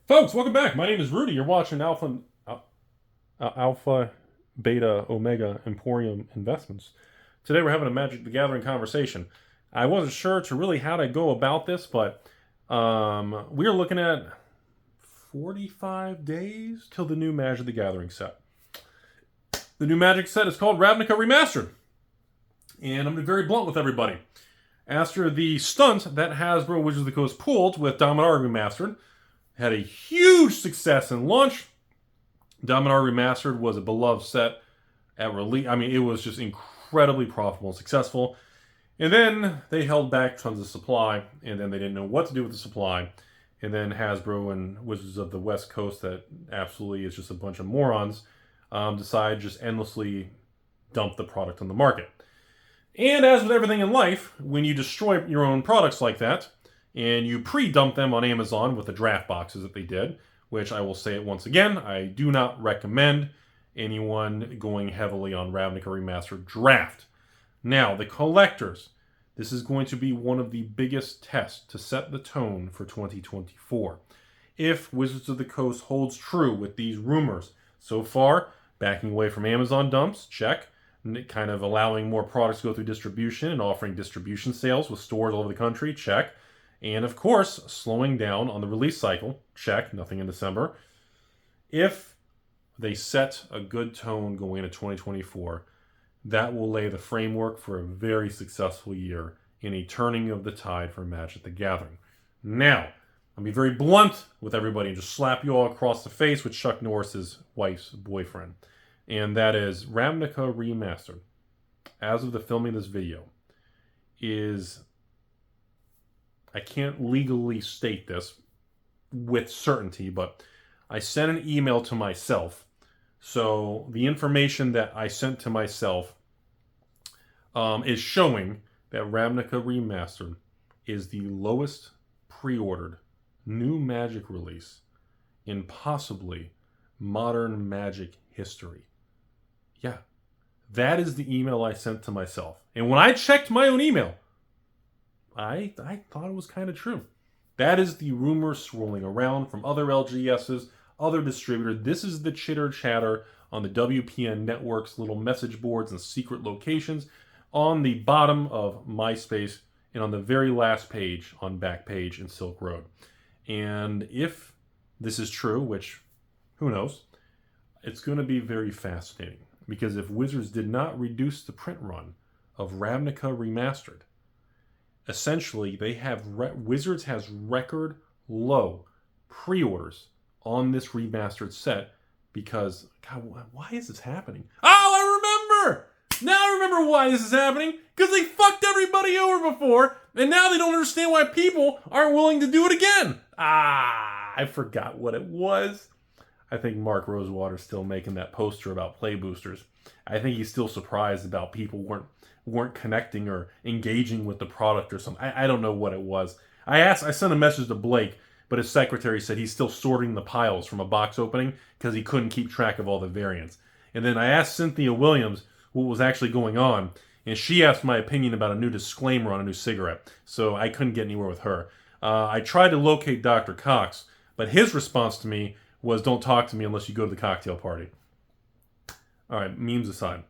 Folks, welcome back. My name is Rudy. You're watching Alpha Beta Omega Emporium Investments. Today we're having a Magic the Gathering conversation. I wasn't sure to really how to go about this, but we're looking at 45 days till the new Magic the Gathering set. The new Magic set is called Ravnica Remastered. And I'm going to be very blunt with everybody. After the stunt that Hasbro Wizards of the Coast pulled with Dominaria Remastered, had a huge success in launch. Dominaria Remastered was a beloved set at release. I mean, it was just incredibly profitable and successful. And then they held back tons of supply, and then they didn't know what to do with the supply. And then Hasbro and Wizards of the West Coast, that absolutely is just a bunch of morons, decide just endlessly dump the product on the market. And as with everything in life, when you destroy your own products like that, and you pre-dump them on Amazon with the draft boxes that they did, which I will say it once again, I do not recommend anyone going heavily on Ravnica Remastered draft. Now, the collectors. This is going to be one of the biggest tests to set the tone for 2024. If Wizards of the Coast holds true with these rumors, so far, backing away from Amazon dumps, check. Kind of allowing more products to go through distribution and offering distribution sales with stores all over the country, check. And of course, slowing down on the release cycle, check, nothing in December. If they set a good tone going into 2024, that will lay the framework for a very successful year in a turning of the tide for Magic the Gathering. Now, I'll be very blunt with everybody and just slap you all across the face with Chuck Norris's wife's boyfriend. And that is Ravnica Remastered, as of the filming of this video, is... I can't legally state this with certainty, but I sent an email to myself. So the information that I sent to myself is showing that Ravnica Remastered is the lowest pre-ordered new Magic release in possibly modern Magic history. Yeah, that is the email I sent to myself. And when I checked my own email, I thought it was kind of true. That is the rumor swirling around from other LGSs, other distributors. This is the chitter chatter on the WPN network's little message boards and secret locations on the bottom of MySpace and on the very last page on Backpage and Silk Road. And if this is true, which who knows, it's going to be very fascinating. Because if Wizards did not reduce the print run of Ravnica Remastered, essentially, they have Wizards has record low pre-orders on this remastered set because, God, why is this happening? Oh, I remember! Now I remember why this is happening. Because they fucked everybody over before, and now they don't understand why people aren't willing to do it again. I forgot what it was. I think Mark Rosewater's still making that poster about play boosters. I think he's still surprised about people weren't connecting or engaging with the product or something. I don't know what it was. I sent a message to Blake, but his secretary said he's still sorting the piles from a box opening because he couldn't keep track of all the variants. And then I asked Cynthia Williams what was actually going on, and she asked my opinion about a new disclaimer on a new cigarette. So I couldn't get anywhere with her. I tried to locate Dr. Cox, but his response to me was, "Don't talk to me unless you go to the cocktail party." All right, memes aside.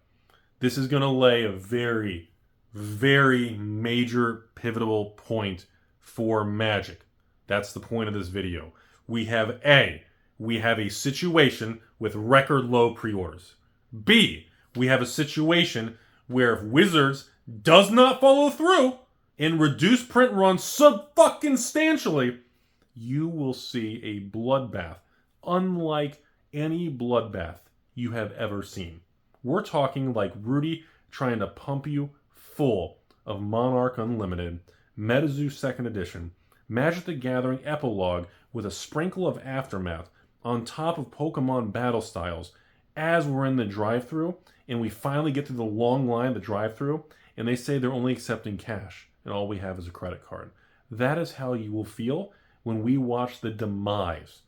This is going to lay a very, very major pivotal point for Magic. That's the point of this video. We have a situation with record low pre-orders. B, we have a situation where if Wizards does not follow through and reduce print runs substantially, you will see a bloodbath unlike any bloodbath you have ever seen. We're talking like Rudy trying to pump you full of Monarch Unlimited, MetaZoo 2nd Edition, Magic the Gathering Epilogue with a sprinkle of Aftermath on top of Pokemon Battle Styles as we're in the drive-thru and we finally get to the long line, the drive-thru, and they say they're only accepting cash and all we have is a credit card. That is how you will feel when we watch the demise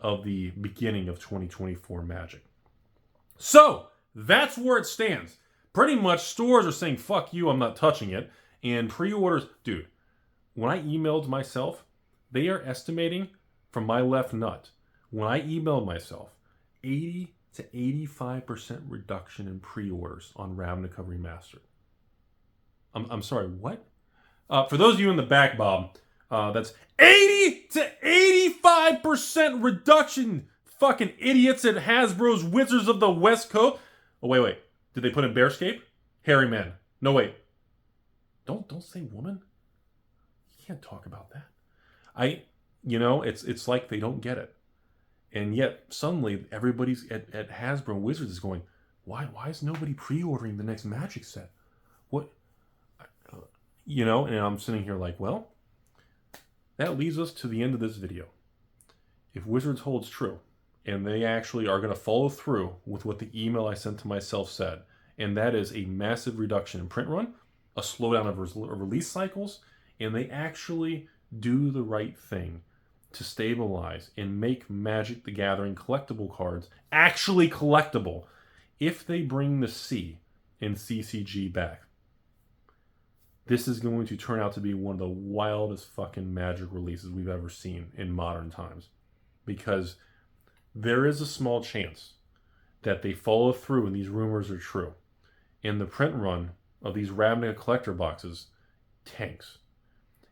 of the beginning of 2024 Magic. So, that's where it stands. Pretty much stores are saying, fuck you, I'm not touching it. And pre-orders, dude, when I emailed myself, they are estimating from my left nut when I emailed myself 80 to 85% reduction in pre-orders on Ravnica Remastered. I'm sorry, what? For those of you in the back, Bob, that's 80 to 85% reduction. Fucking idiots at Hasbro's Wizards of the West Coast. Oh, wait. Did they put in Bearscape? Hairy man. No, wait. Don't say woman. You can't talk about that. It's like they don't get it. And yet, suddenly, everybody's at Hasbro Wizards is going, why is nobody pre-ordering the next Magic set? What? And I'm sitting here like, well, that leads us to the end of this video. If Wizards holds true, and they actually are going to follow through with what the email I sent to myself said, and that is a massive reduction in print run, a slowdown of release cycles, and they actually do the right thing to stabilize and make Magic the Gathering collectible cards actually collectible if they bring the C in CCG back. This is going to turn out to be one of the wildest fucking Magic releases we've ever seen in modern times. Because there is a small chance that they follow through and these rumors are true. And the print run of these Ravnica collector boxes tanks.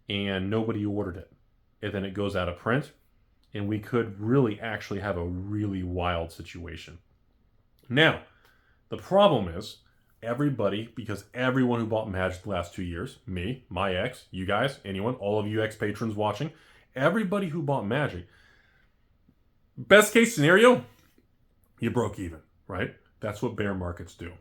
And nobody ordered it. And then it goes out of print. And we could really actually have a really wild situation. Now, the problem is, everybody, because everyone who bought Magic the last 2 years, me, my ex, you guys, anyone, all of you ex-patrons watching, everybody who bought Magic, best case scenario, you broke even, right? That's what bear markets do.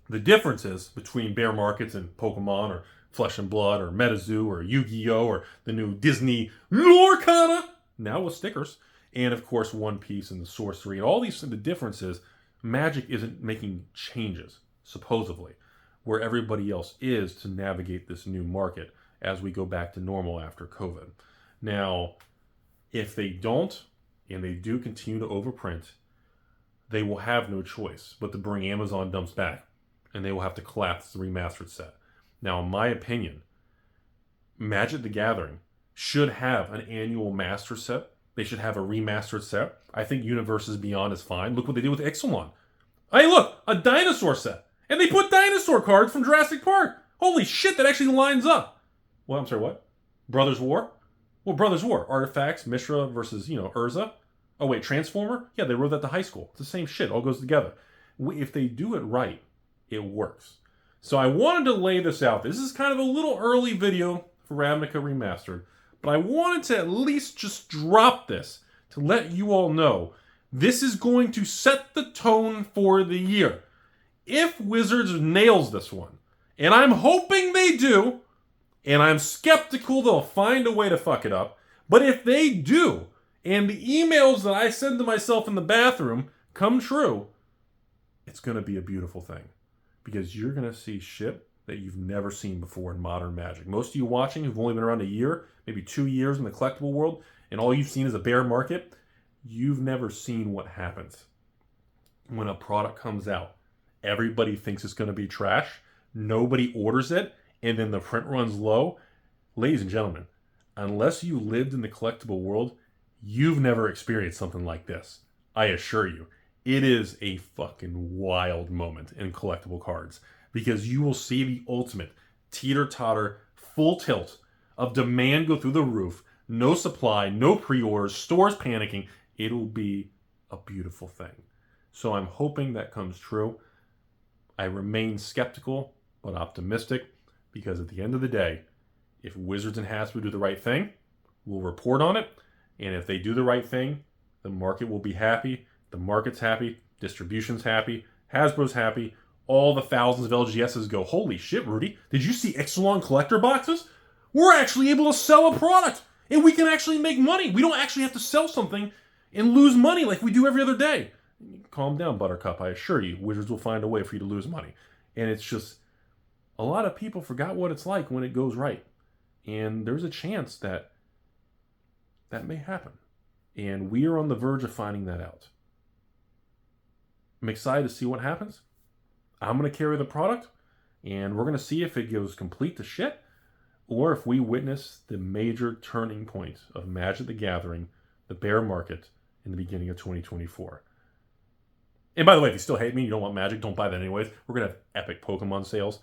The difference is between bear markets and Pokemon or Flesh and Blood or MetaZoo or Yu-Gi-Oh! Or the new Disney Lorcana, now with stickers, and of course One Piece and the Sorcery, and all these, the difference is Magic isn't making changes, supposedly, where everybody else is to navigate this new market as we go back to normal after COVID. Now, if they don't, and they do continue to overprint, they will have no choice but to bring Amazon dumps back, and they will have to collapse the remastered set. Now, in my opinion, Magic the Gathering should have an annual master set. They should have a remastered set. I think Universes Beyond is fine. Look what they did with Ixalan. Hey, look, a dinosaur set. And they put dinosaur cards from Jurassic Park. Holy shit, that actually lines up. Well, I'm sorry, what? Brothers War? Well, Brothers War. Artifacts, Mishra versus, Urza. Oh, wait, Transformer? Yeah, they wrote that to high school. It's the same shit. All goes together. If they do it right, it works. So I wanted to lay this out. This is kind of a little early video for Ravnica Remastered. But I wanted to at least just drop this to let you all know this is going to set the tone for the year. If Wizards nails this one, and I'm hoping they do, and I'm skeptical they'll find a way to fuck it up, but if they do, and the emails that I send to myself in the bathroom come true, it's going to be a beautiful thing. Because you're going to see shit that you've never seen before in modern Magic. Most of you watching who've only been around a year, maybe 2 years in the collectible world, and all you've seen is a bear market, you've never seen what happens when a product comes out. Everybody thinks it's going to be trash. Nobody orders it, and then the print runs low. Ladies and gentlemen, unless you lived in the collectible world, you've never experienced something like this. I assure you. It is a fucking wild moment in collectible cards because you will see the ultimate teeter-totter, full tilt of demand go through the roof, no supply, no pre-orders, stores panicking. It'll be a beautiful thing. So I'm hoping that comes true. I remain skeptical but optimistic because at the end of the day, if Wizards and Hasbro do the right thing, we'll report on it. And if they do the right thing, the market will be happy. The market's happy, distribution's happy, Hasbro's happy, all the thousands of LGSs go, holy shit, Rudy, did you see Ixalan collector boxes? We're actually able to sell a product, and we can actually make money. We don't actually have to sell something and lose money like we do every other day. Calm down, Buttercup, I assure you, Wizards will find a way for you to lose money. And it's just, a lot of people forgot what it's like when it goes right. And there's a chance that that may happen. And we are on the verge of finding that out. I'm excited to see what happens. I'm going to carry the product, and we're going to see if it goes complete to shit, or if we witness the major turning point of Magic the Gathering the bear market in the beginning of 2024. And by the way, if you still hate me, you don't want Magic, don't buy that anyways. We're going to have epic Pokemon sales.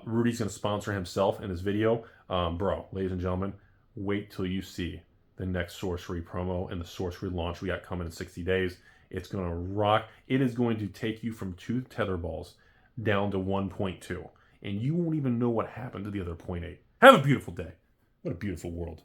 Rudy's going to sponsor himself in this video. Bro, ladies and gentlemen, wait till you see the next sorcery promo and the sorcery launch we got coming in 60 days. It's going to rock. It is going to take you from 2 tether balls down to 1.2. And you won't even know what happened to the other 0.8. Have a beautiful day. What a beautiful world.